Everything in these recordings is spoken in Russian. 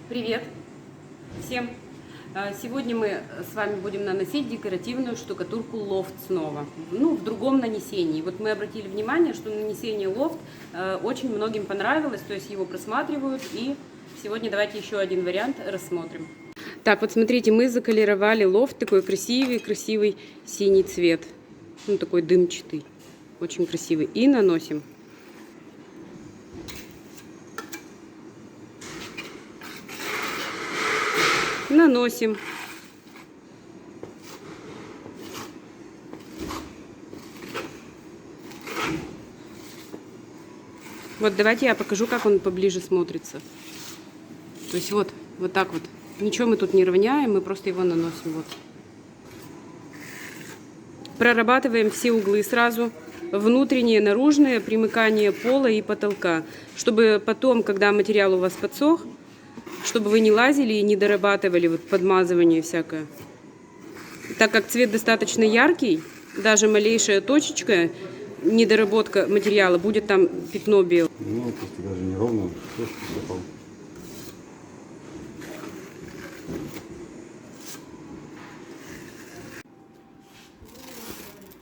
Привет всем! Сегодня мы с вами будем наносить декоративную штукатурку лофт снова, в другом нанесении. Вот мы обратили внимание, что нанесение лофт очень многим понравилось, то есть его просматривают, и сегодня давайте еще один вариант рассмотрим. Так, вот смотрите, мы заколеровали лофт, такой красивый синий цвет, такой дымчатый, очень красивый, и наносим. Наносим. Вот давайте я покажу, как он поближе смотрится. То есть вот так вот. Ничего мы тут не равняем, мы просто его наносим. Вот. Прорабатываем все углы сразу. Внутренние, наружные, примыкание пола и потолка. Чтобы потом, когда материал у вас подсох, чтобы вы не лазили и не дорабатывали вот подмазывание всякое. Так как цвет достаточно яркий, даже малейшая точечка, недоработка материала, будет там пятно белое. Ну, просто даже неровно.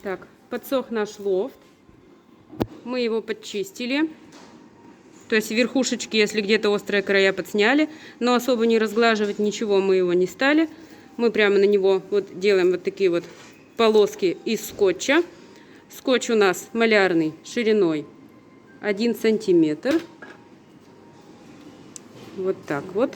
Так, подсох наш лофт. Мы его подчистили. То есть верхушечки, если где-то острые края, подсняли, но особо не разглаживать ничего мы его не стали. Мы прямо на него вот делаем вот такие вот полоски из скотча. Скотч у нас малярный, шириной 1 сантиметр. Вот так вот.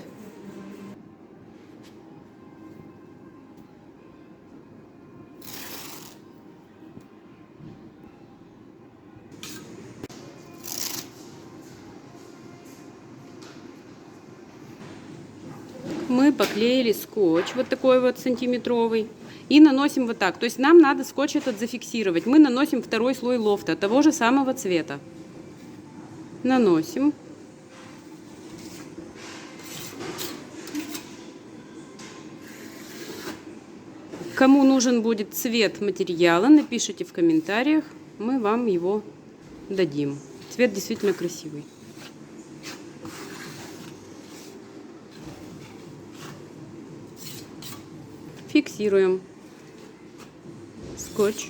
Мы поклеили скотч вот такой вот сантиметровый и наносим вот так. То есть нам надо скотч этот зафиксировать. Мы наносим второй слой лофта того же самого цвета. Наносим. Кому нужен будет цвет материала, напишите в комментариях, мы вам его дадим. Цвет действительно красивый. Фиксируем скотч.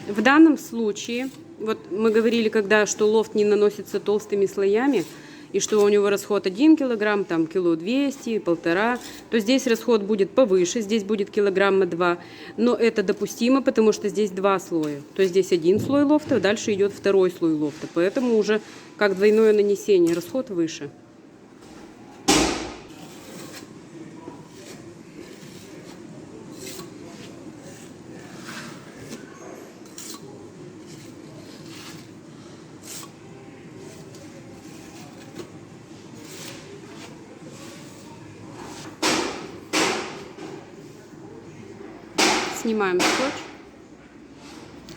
В данном случае, вот мы говорили, что лофт не наносится толстыми слоями, и что у него расход 1 килограмм, там кило 200, 1,5, то здесь расход будет повыше, здесь будет килограмма 2, но это допустимо, потому что здесь 2 слоя. То есть здесь 1 слой лофта, дальше идет второй слой лофта, поэтому уже как двойное нанесение, расход выше. Снимаем скотч.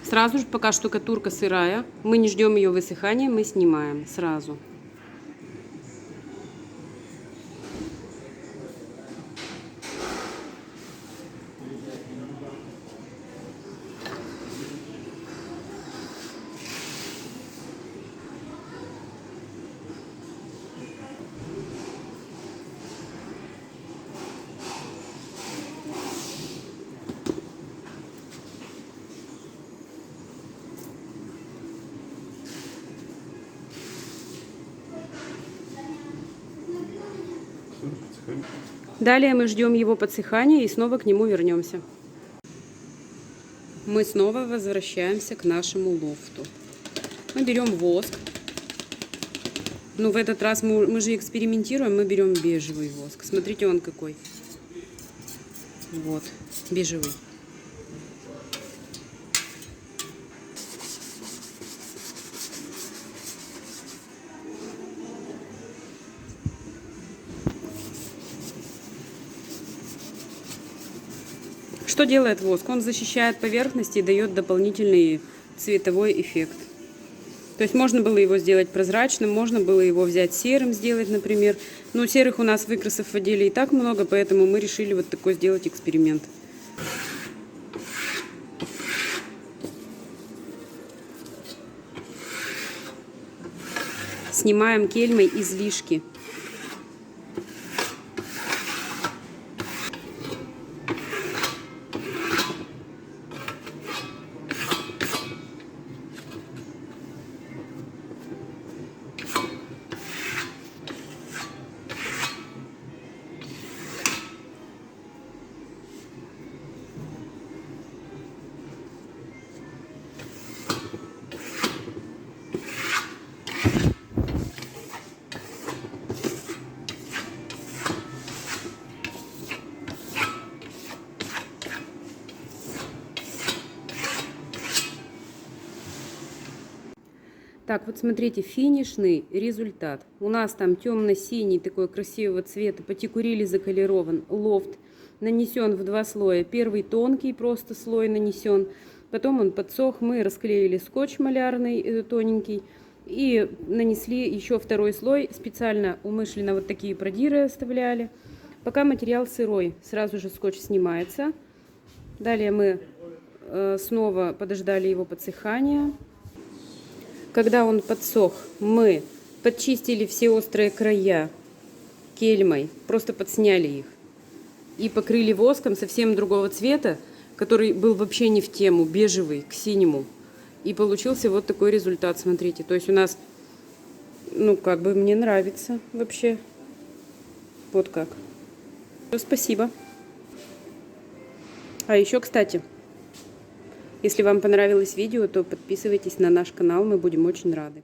Сразу же, пока штукатурка сырая, мы не ждем ее высыхания, мы снимаем сразу. Далее мы ждем его подсыхания и снова к нему вернемся. Мы снова возвращаемся к нашему лофту. Мы берем воск. Но в этот раз мы же экспериментируем, мы берем бежевый воск. Смотрите, он какой. Вот, бежевый. Что делает воск? Он защищает поверхности и дает дополнительный цветовой эффект. То есть можно было его сделать прозрачным, можно было его взять серым сделать, например. Но серых у нас выкрасов в отделе и так много, поэтому мы решили вот такой сделать эксперимент. снимаем кельмой излишки. Так, вот смотрите, финишный результат. У нас там темно-синий, такой красивого цвета, патикурили заколерован, лофт нанесен в 2 слоя. Первый тонкий просто слой нанесен, потом он подсох, мы расклеили скотч малярный тоненький и нанесли еще 2 слой, специально умышленно вот такие продиры оставляли. Пока материал сырой, сразу же скотч снимается. Далее мы снова подождали его подсыхания. Когда он подсох, мы подчистили все острые края кельмой, просто подсняли их и покрыли воском совсем другого цвета, который был вообще не в тему, бежевый к синему. И получился вот такой результат, смотрите. То есть у нас, ну, как бы мне нравится вообще. Вот как. Спасибо. А еще, кстати, если вам понравилось видео, то подписывайтесь на наш канал, мы будем очень рады.